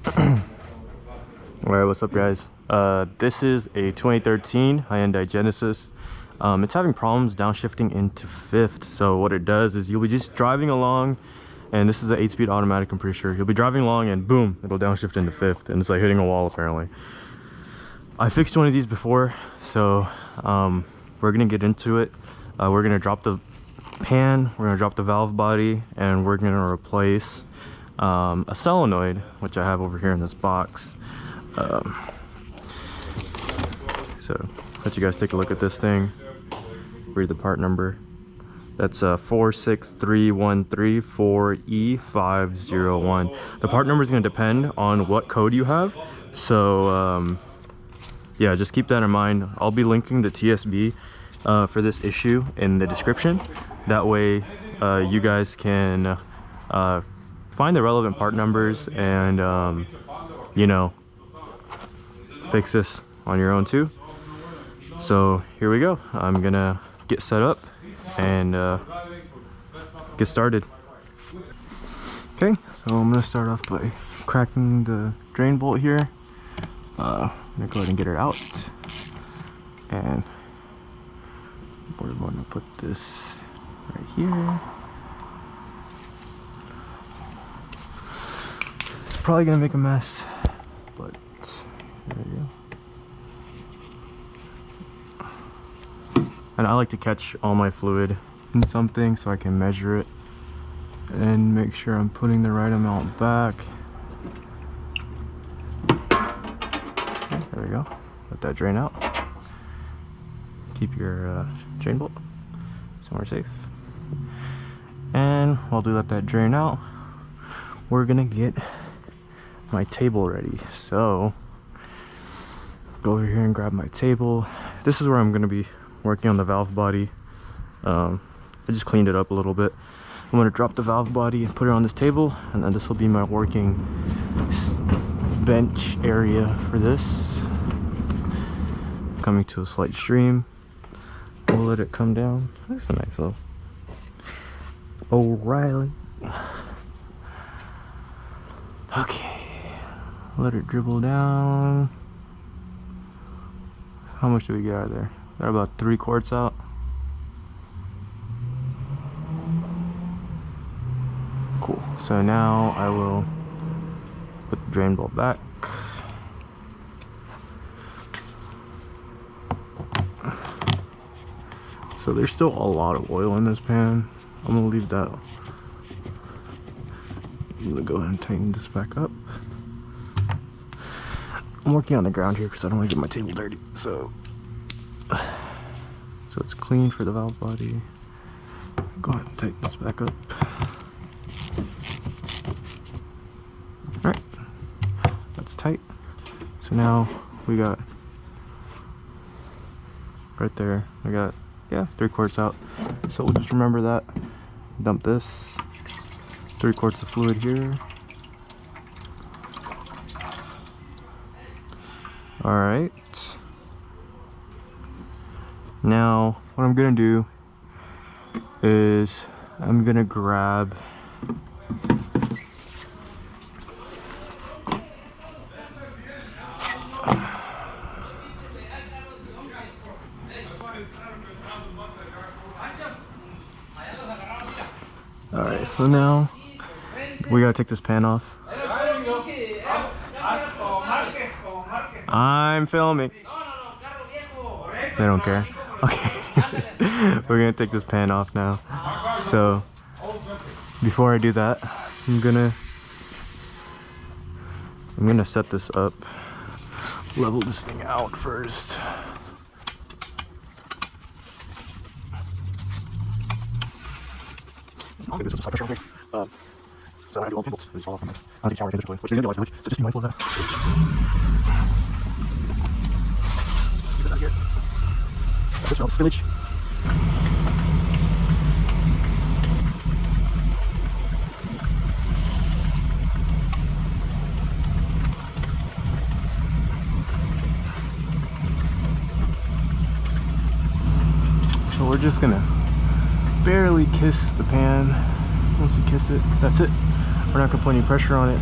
Alright, what's up guys? This is a 2013 Hyundai Genesis. It's having problems downshifting into 5th. So what it does is you'll be just driving along, and this is an 8-speed automatic, I'm pretty sure. You'll be driving along and boom, it'll downshift into 5th, and it's like hitting a wall apparently. I fixed one of these before, so we're gonna get into it. We're gonna drop the pan, we're gonna drop the valve body, and we're gonna replace a solenoid, which I have over here in this box. So let you guys take a look at this thing, read the part number. That's 46313 4E501. The part number is going to depend on what code you have, so yeah, just keep that in mind. I'll be linking the TSB for this issue in the description. That way you guys can find the relevant part numbers and you know, fix this on your own too. So here we go. I'm gonna get set up and get started. Okay, so I'm gonna start off by cracking the drain bolt here. I'm gonna go ahead and get it out, and we're going to put this right here. It's probably gonna make a mess, but there you go. And I like to catch all my fluid in something so I can measure it and make sure I'm putting the right amount back. Okay, there we go. Let that drain out. Keep your drain bolt somewhere safe. And while we let that drain out, we're gonna get my table ready. So go over here and grab my table. This is where I'm gonna be working on the valve body. I just cleaned it up a little bit. I'm going to drop the valve body and put it on this table, and then this will be my working bench area for this. Coming to a slight stream. We'll let it come down. That's a nice little O'Reilly. Okay, let it dribble down. How much do we get out of there? Got about 3 quarts out. Cool. So now I will put the drain bolt back. So there's still a lot of oil in this pan. I'm gonna leave that. I'm gonna go ahead and tighten this back up. I'm working on the ground here because I don't want to get my table dirty. So it's clean for the valve body. Go ahead and tighten this back up. Alright, that's tight. So now we got right there, I got, yeah, 3 quarts out. So we'll just remember that. Dump this. 3 quarts of fluid here. Alright. Now, what I'm gonna do is I'm gonna grab Alright, so now we gotta take this pan off. I'm filming. They don't care. Okay. We're gonna take this pan off now. So before I do that, I'm gonna set this up, level this thing out first. I'm gonna do some side pressure real quick. So I do all the pinbolts. They just fall off from it. I don't take a shower and change this, which you're gonna realize, so just be mindful of that. Get this out here. This smells spillage. So we're just gonna barely kiss the pan. Once you kiss it, that's it. We're not gonna put any pressure on it.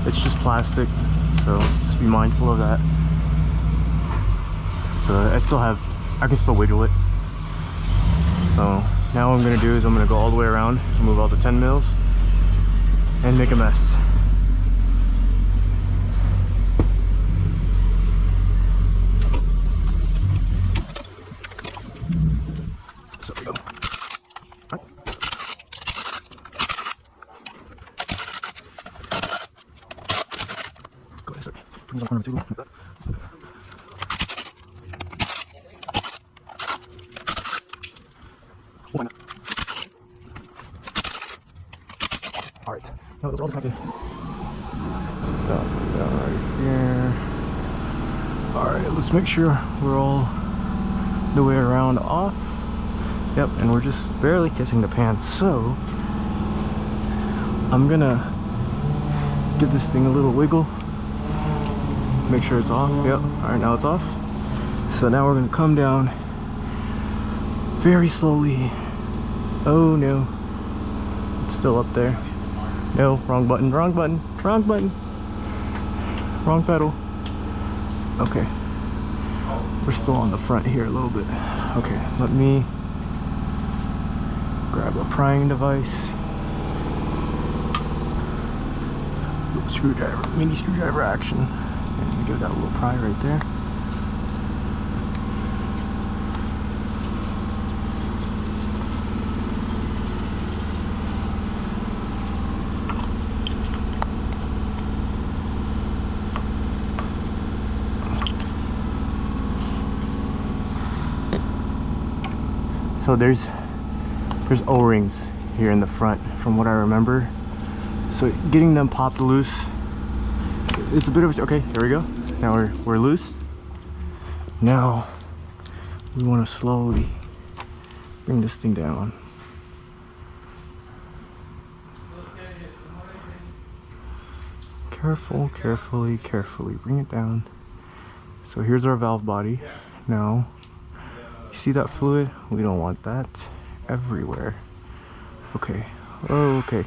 it's just plastic, so just be mindful of that. So I can still wiggle it. So now what I'm gonna do is I'm gonna go all the way around, remove all the 10 mils, and make a mess. So we go. All right. Go ahead, sorry. Put it on the corner of the table like that. Oh, alright, now let's all just have to down right here. Alright, let's make sure we're all the way around off. Yep, and we're just barely kissing the pan, so I'm gonna give this thing a little wiggle. Make sure it's off. Yep, alright, now it's off. So now we're gonna come down very slowly. Oh no, it's still up there. No, wrong button, wrong button, wrong button, wrong pedal. Okay, we're still on the front here a little bit. Okay, let me grab a prying device. Little screwdriver, mini screwdriver action. And give that a little pry right there. So there's O-rings here in the front from what I remember. So getting them popped loose, it's a bit of a, okay, there we go. Now we're loose. Now we want to slowly bring this thing down. Carefully bring it down. So here's our valve body. Now you see that fluid? We don't want that everywhere. Okay. Okay.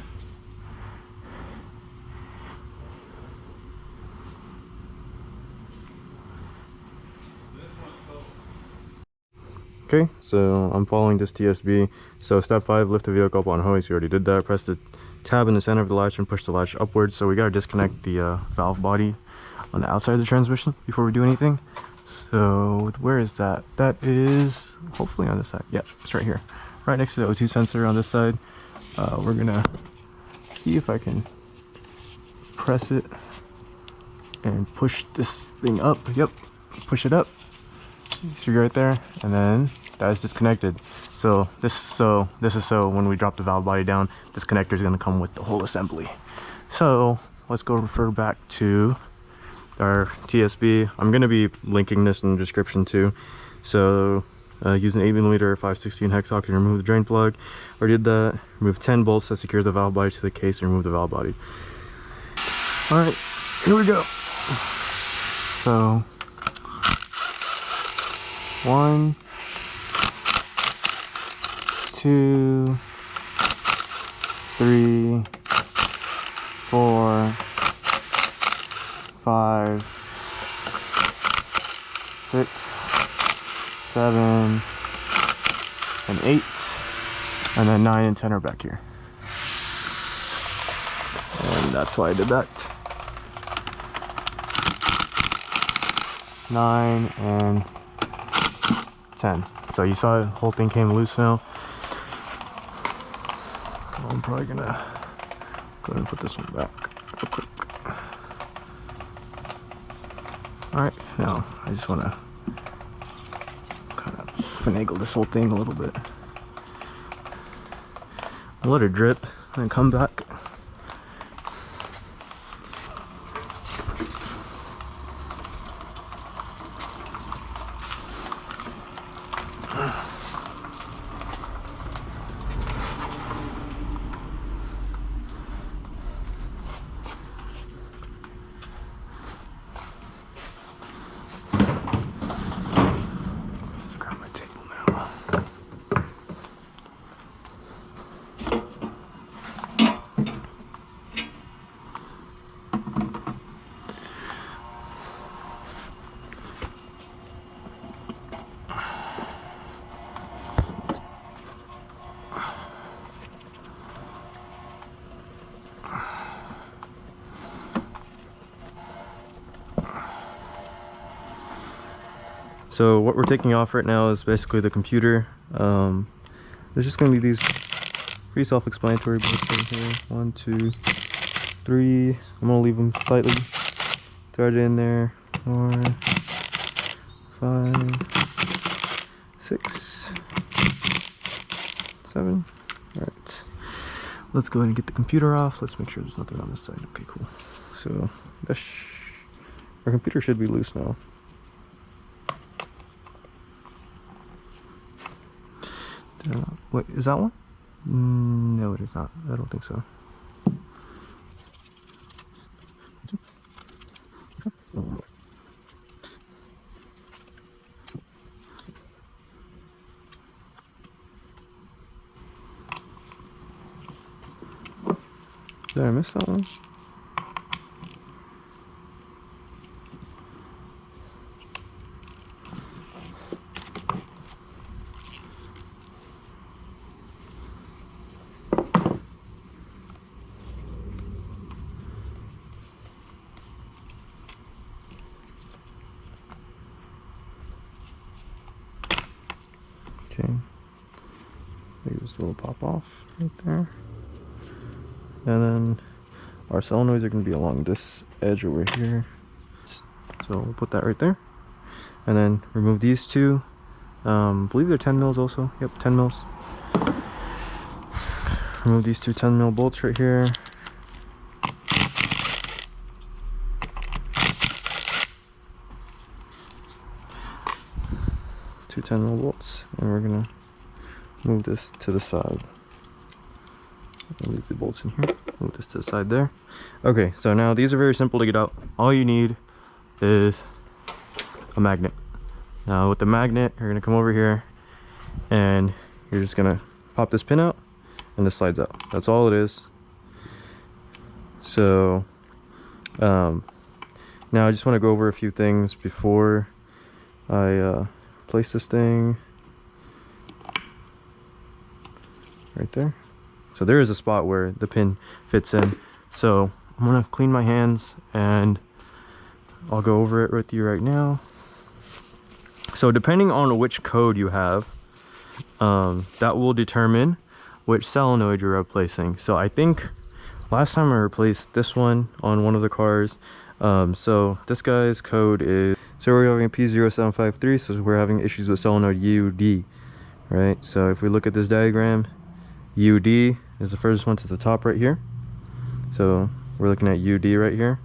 Okay, so I'm following this TSB. So step 5, lift the vehicle up on hoist. We already did that. Press the tab in the center of the latch and push the latch upwards. So we gotta disconnect the valve body on the outside of the transmission before we do anything. So where is that? That is hopefully on this side. Yeah, it's right here, right next to the O2 sensor on this side. We're gonna see if I can press it and push this thing up. Yep, push it up. See right there, and then that is disconnected. So this is so when we drop the valve body down, this connector is going to come with the whole assembly. So let's go refer back to our TSB. I'm going to be linking this in the description too. So use an 8mm 516 hex socket to remove the drain plug. Already did that. Remove 10 bolts that secure the valve body to the case and remove the valve body. All right, here we go. So 1, 2, 3, 4, 5, 6, 7, and 8, and then 9 and 10 are back here. And that's why I did that. 9 and 10. So you saw the whole thing came loose now. I'm probably gonna go ahead and put this one back real quick. Alright, now I just want to kind of finagle this whole thing a little bit. I'll let it drip and then come back. So what we're taking off right now is basically the computer. There's just going to be these pretty self-explanatory bolts right here. 1, 2, 3. I'm going to leave them slightly threaded in there. 4, 5, 6, 7. Alright. Let's go ahead and get the computer off. Let's make sure there's nothing on this side. Okay, cool. So our computer should be loose now. Wait, is that one? No, it is not. I don't think so. Did I miss that one? Okay, maybe just a little pop off right there. And then our solenoids are going to be along this edge over here. So we'll put that right there. And then remove these two. I believe they're 10 mils also. Yep, 10 mils. Remove these two 10 mil bolts right here. Two 10 mil bolts. And we're going to move this to the side. I'll leave the bolts in here. Move this to the side there. Okay, so now these are very simple to get out. All you need is a magnet. Now with the magnet, you're gonna come over here and you're just gonna pop this pin out and this slides out. That's all it is. So now I just want to go over a few things before I place this thing right there. So there is a spot where the pin fits in. So I'm gonna clean my hands and I'll go over it with you right now. So depending on which code you have, that will determine which solenoid you're replacing. So I think last time I replaced this one on one of the cars. So this guy's code is, so we're having a P0753, so we're having issues with solenoid UD, right? So if we look at this diagram, UD is the first one to the top right here. So we're looking at UD right here.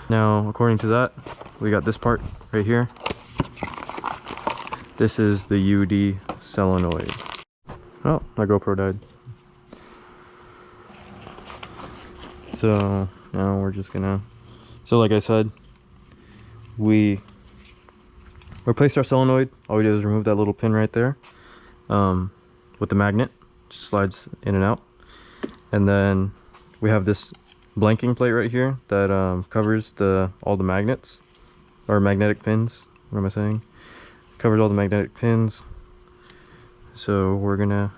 Now according to that, we got this part right here. This is the UD solenoid. Oh, my GoPro died. So now we're just gonna, so like I said, we replaced our solenoid. All we did is remove that little pin right there. With the magnet, just slides in and out. And then we have this blanking plate right here that covers all the magnets, or magnetic pins. What am I saying? Covers all the magnetic pins. So we're gonna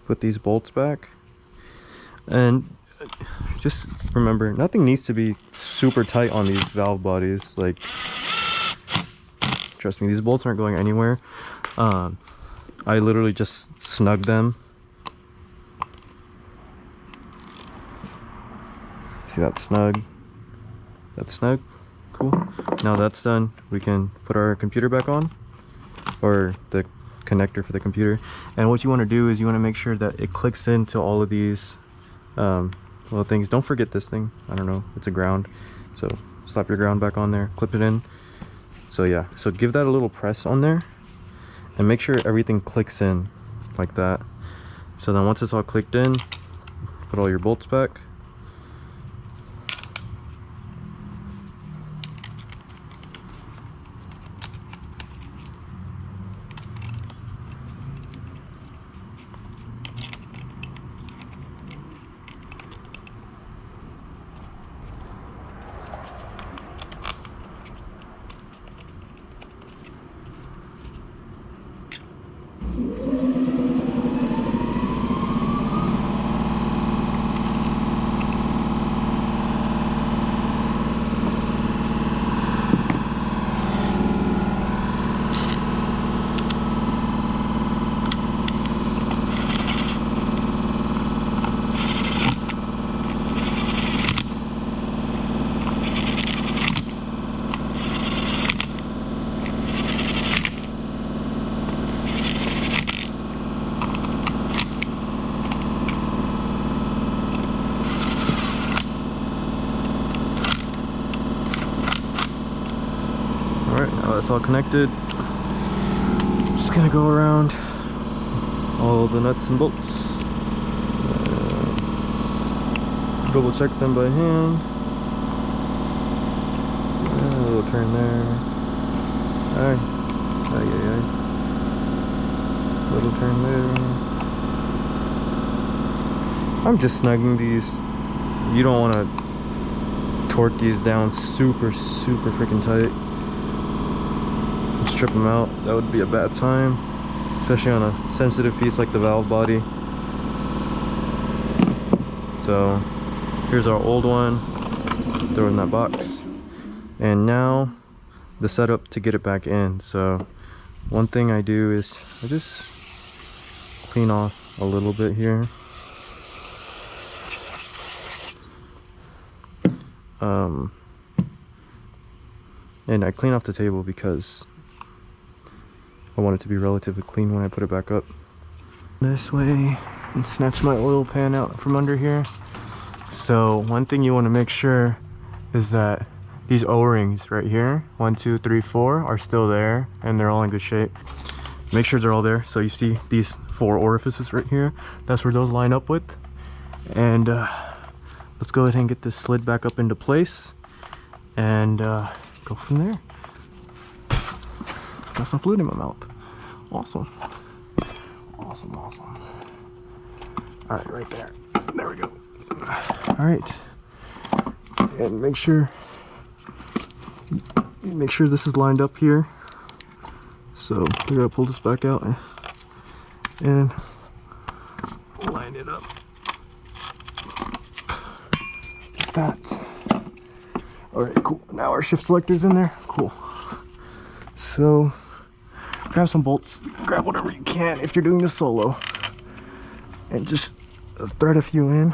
put these bolts back. And just remember, nothing needs to be super tight on these valve bodies. Like, trust me, these bolts aren't going anywhere. I literally just snug them. See that snug? That's snug. Cool. Now that's done, we can put our computer back on, or the connector for the computer. And what you want to do is you want to make sure that it clicks into all of these little things. Don't forget this thing. I don't know, it's a ground. So slap your ground back on there, clip it in. So yeah, so give that a little press on there and make sure everything clicks in like that. So then once it's all clicked in, put all your bolts back. Now it's all connected. Just gonna go around all the nuts and bolts. Double check them by hand. A little turn there. Alright. Little turn there. I'm just snugging these. You don't want to torque these down super freaking tight. Strip them out. That would be a bad time, especially on a sensitive piece like the valve body. So here's our old one. Throw it in that box. And now the setup to get it back in. So one thing I do is I just clean off a little bit here. And I clean off the table because I want it to be relatively clean when I put it back up. This way, and snatch my oil pan out from under here. So one thing you want to make sure is that these O-rings right here, 1, 2, 3, 4, are still there and they're all in good shape. Make sure they're all there. So you see these 4 orifices right here, that's where those line up with. And let's go ahead and get this slid back up into place and go from there. Got some fluid in my mouth. Awesome. Awesome. Alright, right there. There we go. Alright. And make sure this is lined up here. So we gotta pull this back out and line it up. Like that. Alright, cool. Now our shift selector's in there. Cool. So grab some bolts, grab whatever you can if you're doing this solo, and just thread a few in,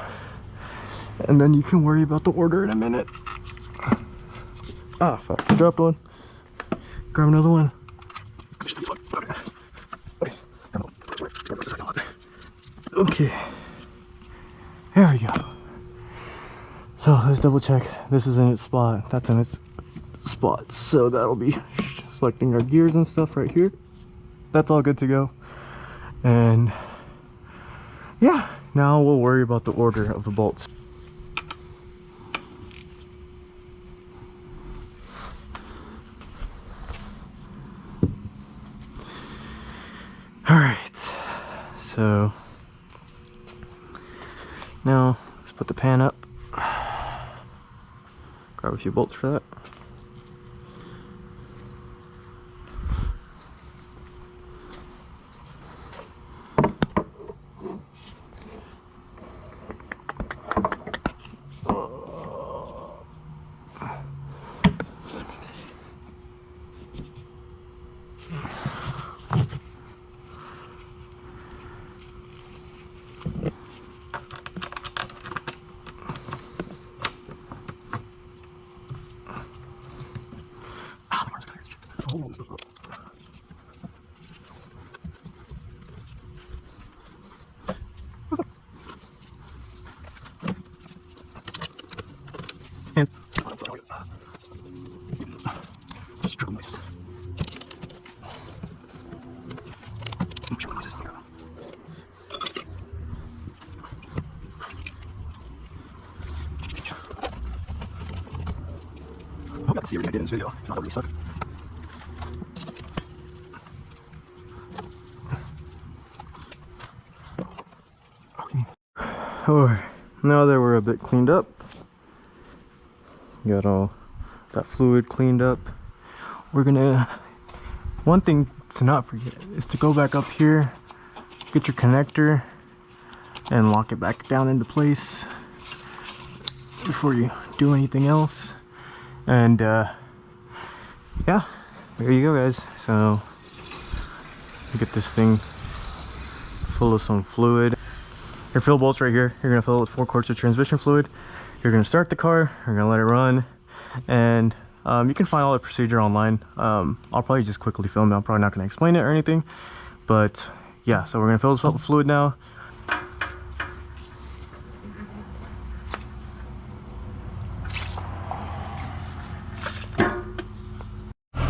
and then you can worry about the order in a minute. Ah, fuck, I dropped one. Grab another one. Okay, there we go. So let's double check. This is in its spot. That's in its spot. So that'll be selecting our gears and stuff right here. That's all good to go. And yeah, now we'll worry about the order of the bolts. Alright, so now let's put the pan up. Grab a few bolts for that. I hope you see everything I did in this video. If not, that would really suck. Oh, now that we're a bit cleaned up, got all that fluid cleaned up, we're gonna, one thing to not forget is to go back up here, get your connector and lock it back down into place before you do anything else. And yeah, there you go guys. So get this thing full of some fluid. Your fill bolts right here, you're gonna fill it with 4 quarts of transmission fluid. You're gonna start the car, you're gonna let it run, and you can find all the procedure online. I'll probably just quickly film it. I'm probably not gonna explain it or anything, but yeah, so we're gonna fill this up with fluid now.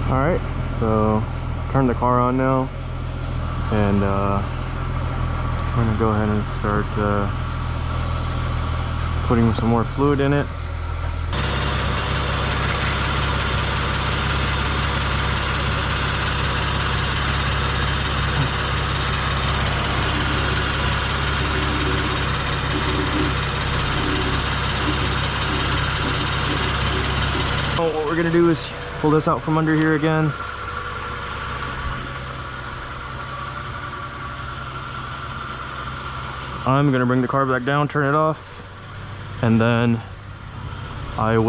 All right, so turn the car on now, and we're gonna go ahead and start putting some more fluid in it. So what we're gonna do is pull this out from under here again. I'm gonna bring the car back down, turn it off, and then I'm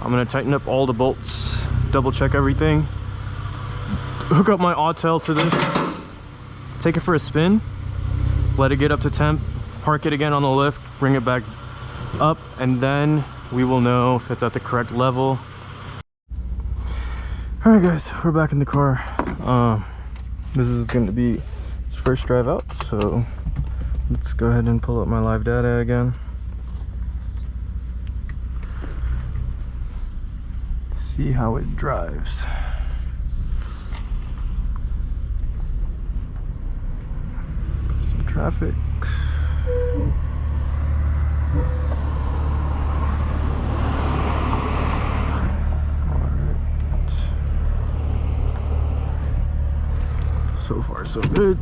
gonna tighten up all the bolts, double check everything, hook up my autel to this, take it for a spin, let it get up to temp, park it again on the lift, bring it back up, and then we will know if it's at the correct level. All right guys, we're back in the car. This is going to be its first drive out, so let's go ahead and pull up my live data again. See how it drives. Some traffic. So far, so good.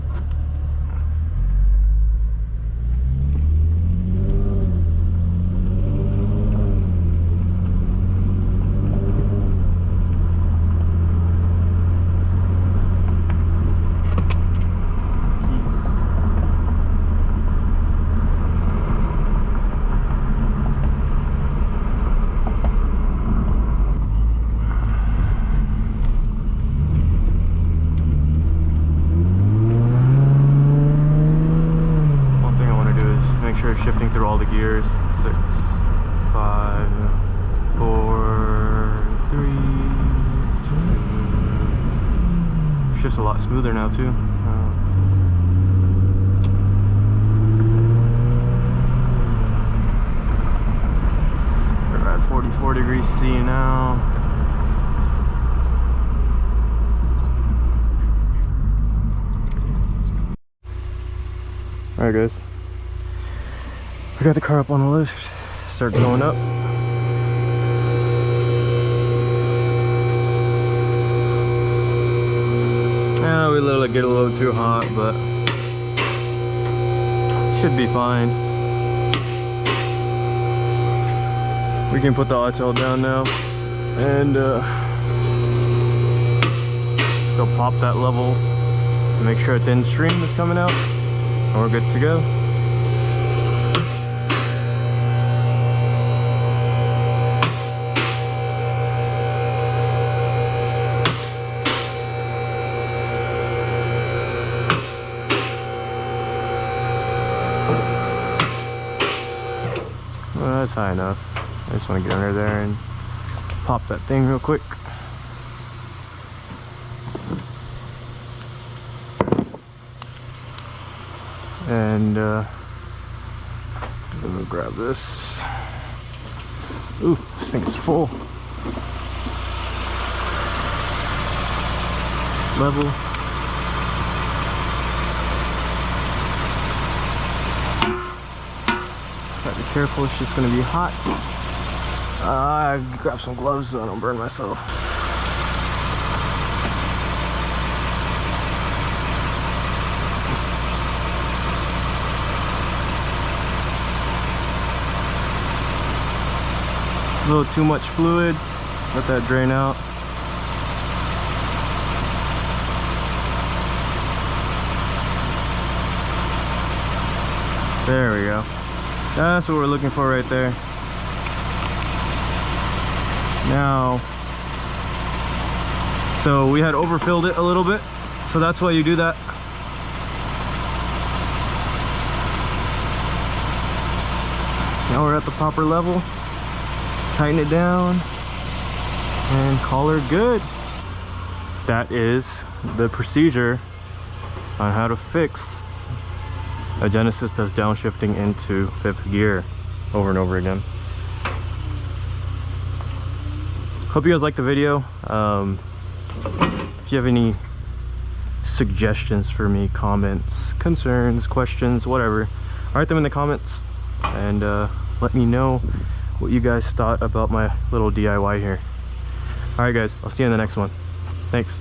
Shifting through all the gears. 6, 5, 4, 3, 2. Shifts a lot smoother now too. We're at 44 degrees C now. All right, guys. We got the car up on the lift, start going up. We get a little too hot, but should be fine. We can put the autel down now and go pop that level, make sure a thin stream is coming out, and we're good to go. Well, that's high enough. I just want to get under there and pop that thing real quick. And I'm gonna grab this. Ooh, this thing is full. Level. Gotta be careful, it's just gonna be hot. Grab some gloves so I don't burn myself. A little too much fluid, let that drain out. There we go. That's what we're looking for right there. Now, so we had overfilled it a little bit, so that's why you do that. Now we're at the proper level. Tighten it down and call her good. That is the procedure on how to fix a Genesis that's downshifting into 5th gear over and over again. hope you guys liked the video. If you have any suggestions for me, comments, concerns, questions, whatever, write them in the comments and let me know what you guys thought about my little DIY here. Alright guys, I'll see you in the next one. Thanks.